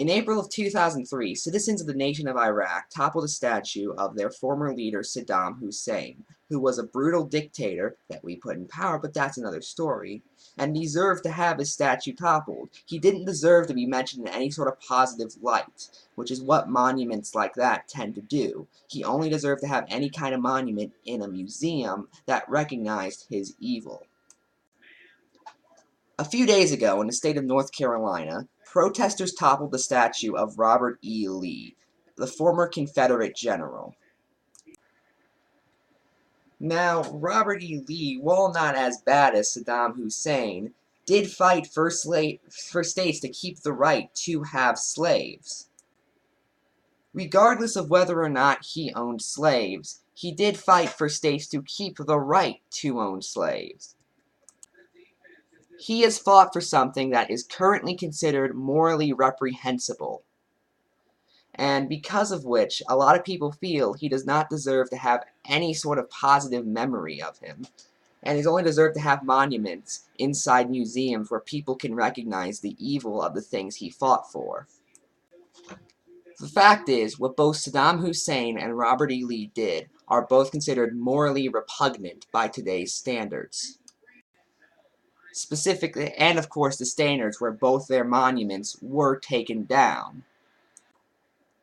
In April of 2003, citizens of the nation of Iraq toppled a statue of their former leader Saddam Hussein, who was a brutal dictator that we put in power, but that's another story, and deserved to have his statue toppled. He didn't deserve to be mentioned in any sort of positive light, which is what monuments like that tend to do. He only deserved to have any kind of monument in a museum that recognized his evil. A few days ago, in the state of North Carolina, protesters toppled the statue of Robert E. Lee, the former Confederate general. Now, Robert E. Lee, while not as bad as Saddam Hussein, did fight for states to keep the right to have slaves. Regardless of whether or not he owned slaves, he did fight for states to keep the right to own slaves. He has fought for something that is currently considered morally reprehensible, and because of which a lot of people feel he does not deserve to have any sort of positive memory of him, and he's only deserved to have monuments inside museums where people can recognize the evil of the things he fought for. The fact is, what both Saddam Hussein and Robert E. Lee did are both considered morally repugnant by today's standards. Specifically, and of course the standards where both their monuments were taken down.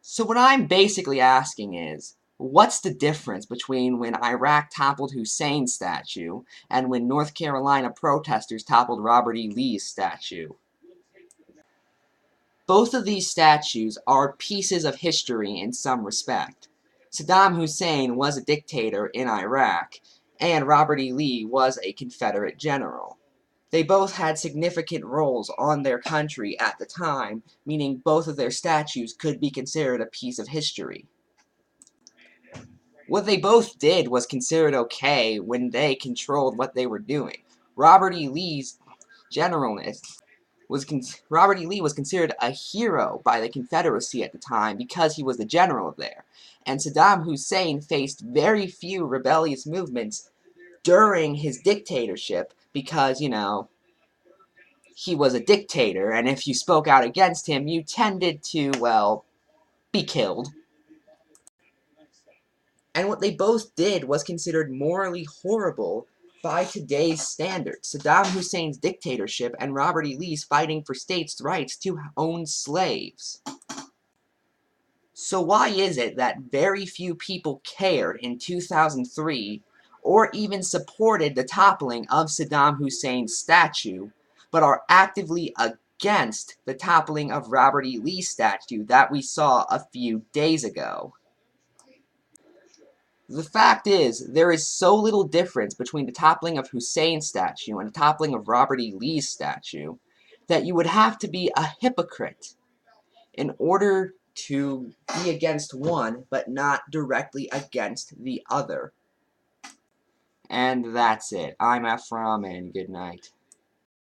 So what I'm basically asking is, what's the difference between when Iraq toppled Hussein's statue and when North Carolina protesters toppled Robert E. Lee's statue? Both of these statues are pieces of history in some respect. Saddam Hussein was a dictator in Iraq, and Robert E. Lee was a Confederate general. They both had significant roles on their country at the time, meaning both of their statues could be considered a piece of history. What they both did was considered okay when they controlled what they were doing. Robert E. Lee was considered a hero by the Confederacy at the time because he was the general there, and Saddam Hussein faced very few rebellious movements during his dictatorship because, you know, he was a dictator, and if you spoke out against him, you tended to, well, be killed. And what they both did was considered morally horrible by today's standards. Saddam Hussein's dictatorship and Robert E. Lee's fighting for states' rights to own slaves. So why is it that very few people cared in 2003 or even supported the toppling of Saddam Hussein's statue, but are actively against the toppling of Robert E. Lee's statue that we saw a few days ago? The fact is, there is so little difference between the toppling of Hussein's statue and the toppling of Robert E. Lee's statue that you would have to be a hypocrite in order to be against one, but not directly against the other. And that's it. I'm Ephrom, and good night.